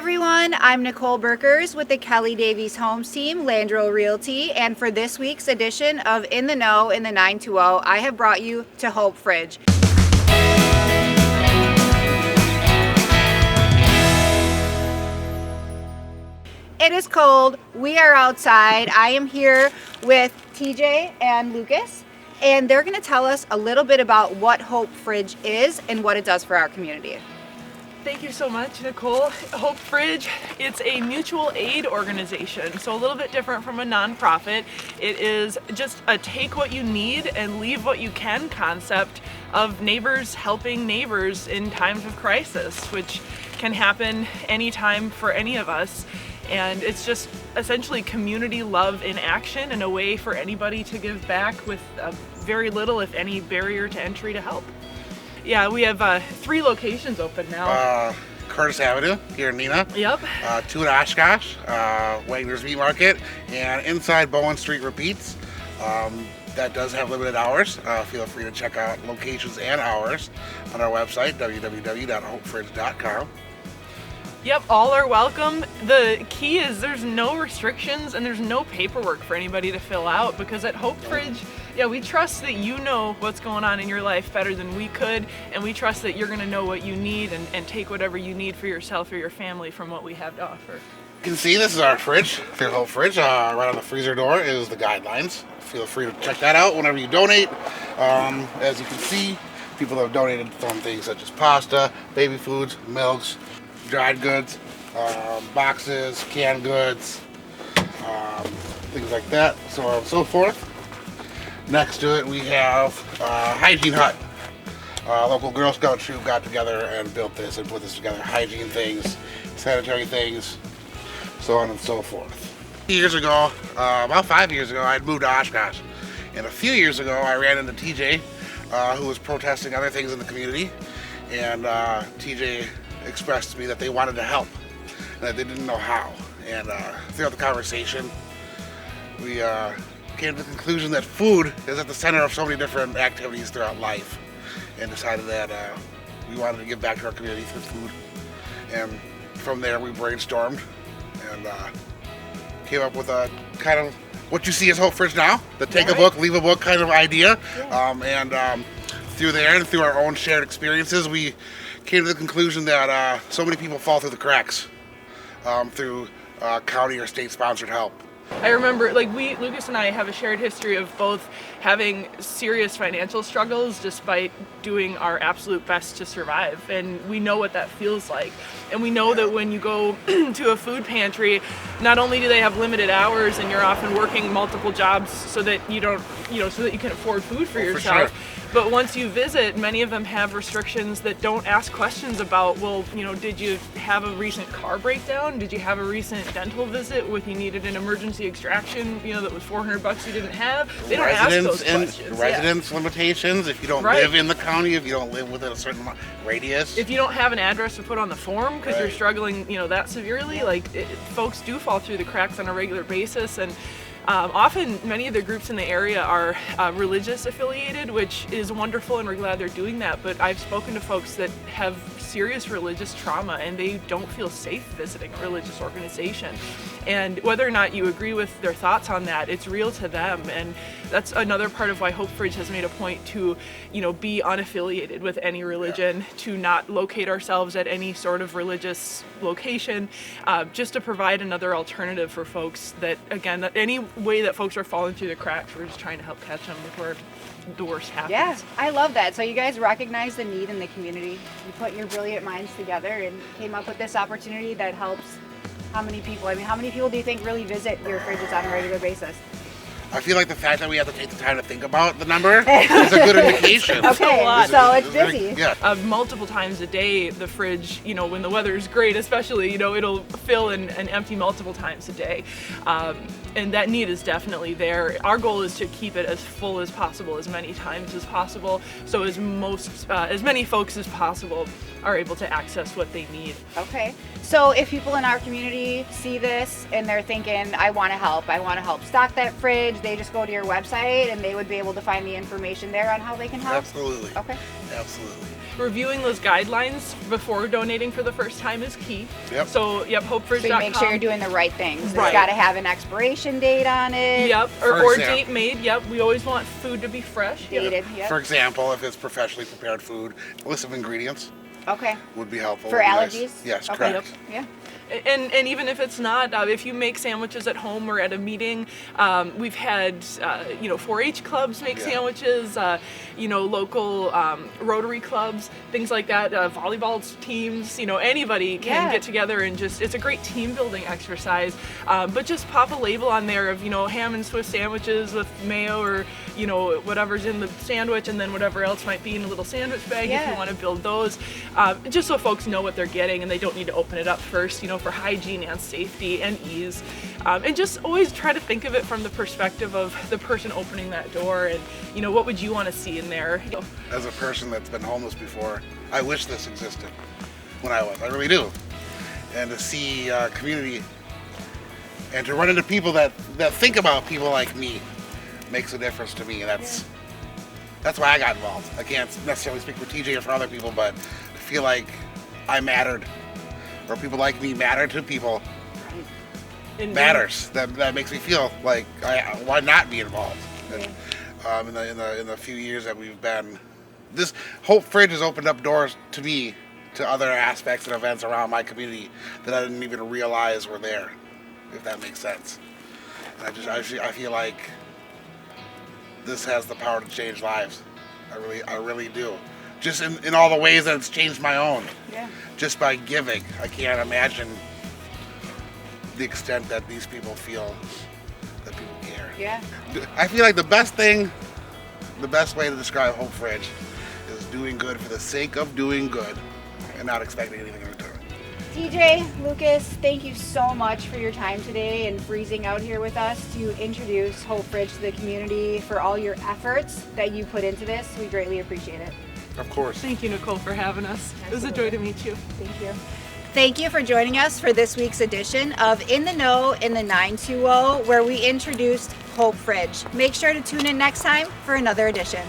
everyone, I'm Nicole Berkers with the Kelly Davies Homes Team, Landro Realty, and for this week's edition of In the Know in the 920, I have brought you to Hope Fridge. It is cold, we are outside. I am here with TJ and Lukas, and they're going to tell us a little bit about what Hope Fridge is and what it does for our community. Thank you so much, Nicole. Hope Fridge, it's a mutual aid organization, so a little bit different from a nonprofit. It is just a take what you need and leave what you can concept of neighbors helping neighbors in times of crisis, which can happen anytime for any of us. And it's just essentially community love in action and a way for anybody to give back with very little, if any, barrier to entry to help. Yeah, we have 3 locations open now. Curtis Avenue here in Neenah. Yep. 2 in Oshkosh, Wagner's Meat Market, and inside Bowen Street Repeats. That does have limited hours. Feel free to check out locations and hours on our website, www.hopefridge.com. Yep, all are welcome. The key is there's no restrictions and there's no paperwork for anybody to fill out, because at Hope Fridge, we trust that you know what's going on in your life better than we could, and we trust that you're going to know what you need and take whatever you need for yourself or your family from what we have to offer. You can see this is our fridge, the Hope Fridge. Right on the freezer door is the guidelines. Feel free to check that out whenever you donate. As you can see, people have donated from things such as pasta, baby foods, milks, dried goods, boxes, canned goods, things like that, so on and so forth. Next to it we have Hygiene Hut. Local Girl Scout troop got together and built this and put this together. Hygiene things, sanitary things, so on and so forth. Years ago, about 5 years ago, I'd moved to Oshkosh. And a few years ago I ran into TJ, who was protesting other things in the community. And TJ expressed to me that they wanted to help and that they didn't know how. And throughout the conversation, we came to the conclusion that food is at the center of so many different activities throughout life, and decided that we wanted to give back to our community through food. And from there we brainstormed and came up with a kind of what you see as Hope Fridge now, the take a book, leave a book kind of idea. And through there and through our own shared experiences, we came to the conclusion that so many people fall through the cracks through county or state sponsored help. I remember, Lukas and I have a shared history of both having serious financial struggles despite doing our absolute best to survive, and we know what that feels like. And we know that when you go to a food pantry, not only do they have limited hours and you're often working multiple jobs so that you don't, so that you can afford food for yourself. For sure. But once you visit, many of them have restrictions that don't ask questions about, well, did you have a recent car breakdown? Did you have a recent dental visit with you needed an emergency extraction, that was $400 you didn't have? They don't ask those questions. Residence limitations, if you don't live in the county, if you don't live within a certain radius. If you don't have an address to put on the form because you're struggling, that severely, folks do fall through the cracks on a regular basis. And often many of the groups in the area are religious affiliated, which is wonderful, and we're glad they're doing that. But I've spoken to folks that have serious religious trauma and they don't feel safe visiting a religious organization. And whether or not you agree with their thoughts on that, it's real to them. And that's another part of why Hope Fridge has made a point to, be unaffiliated with any religion, to not locate ourselves at any sort of religious location, just to provide another alternative for folks that, again, that any way that folks are falling through the cracks, we're just trying to help catch them before the worst happens. Yeah, I love that. So you guys recognize the need in the community. You put your brilliant minds together and came up with this opportunity that helps how many people? How many people do you think really visit your fridges on a regular basis? I feel like the fact that we have to take the time to think about the number is a good indication. Okay, so it's busy. Yeah. Multiple times a day, the fridge, when the weather is great, especially, it'll fill and empty multiple times a day. And that need is definitely there. Our goal is to keep it as full as possible, as many times as possible, so as many folks as possible are able to access what they need. Okay. So if people in our community see this and they're thinking, I want to help stock that fridge, they just go to your website and they would be able to find the information there on how they can help? Absolutely. Okay. Absolutely. reviewing those guidelines before donating for the first time is key. Yep. So, hopefridge.com. So you make sure you're doing the right things. It's Right. got to have an expiration date on it. Yep, For or example. date made. Yep, we always want food to be fresh. Dated. Yep. For example, if it's professionally prepared food, a list of ingredients Okay. would be helpful. For Would be nice. allergies? Yes, Okay. correct. Yeah. And even if it's not, if you make sandwiches at home or at a meeting, we've had 4-H clubs make Yeah. sandwiches, local Rotary clubs, things like that, volleyball teams, anybody can Yeah. get together and it's a great team building exercise. But just pop a label on there of ham and Swiss sandwiches with mayo or whatever's in the sandwich, and then whatever else might be in a little sandwich bag if Yeah. you want to build those, just so folks know what they're getting and they don't need to open it up first, for hygiene and safety and ease. And just always try to think of it from the perspective of the person opening that door and, what would you want to see in there? As a person that's been homeless before, I wish this existed when I was. I really do. And to see community and to run into people that think about people like me makes a difference to me. And that's why I got involved. I can't necessarily speak for TJ or for other people, but I feel like I mattered, or people like me matter to people. And Matters. That makes me feel like why not be involved? And, in the few years that we've been, this Hope Fridge has opened up doors to me to other aspects and events around my community that I didn't even realize were there, if that makes sense. And I feel like this has the power to change lives. I really do. Just in all the ways that it's changed my own. Yeah. Just by giving. I can't imagine the extent that these people feel that people care. Yeah. I feel like the best way to describe Hope Fridge is doing good for the sake of doing good and not expecting anything in return. TJ, Lukas, thank you so much for your time today and freezing out here with us to introduce Hope Fridge to the community, for all your efforts that you put into this. We greatly appreciate it. Of course. Thank you, Nicole, for having us. It was a joy to meet you. Thank you. Thank you for joining us for this week's edition of In the Know in the 920, where we introduced Hope Fridge. Make sure to tune in next time for another edition.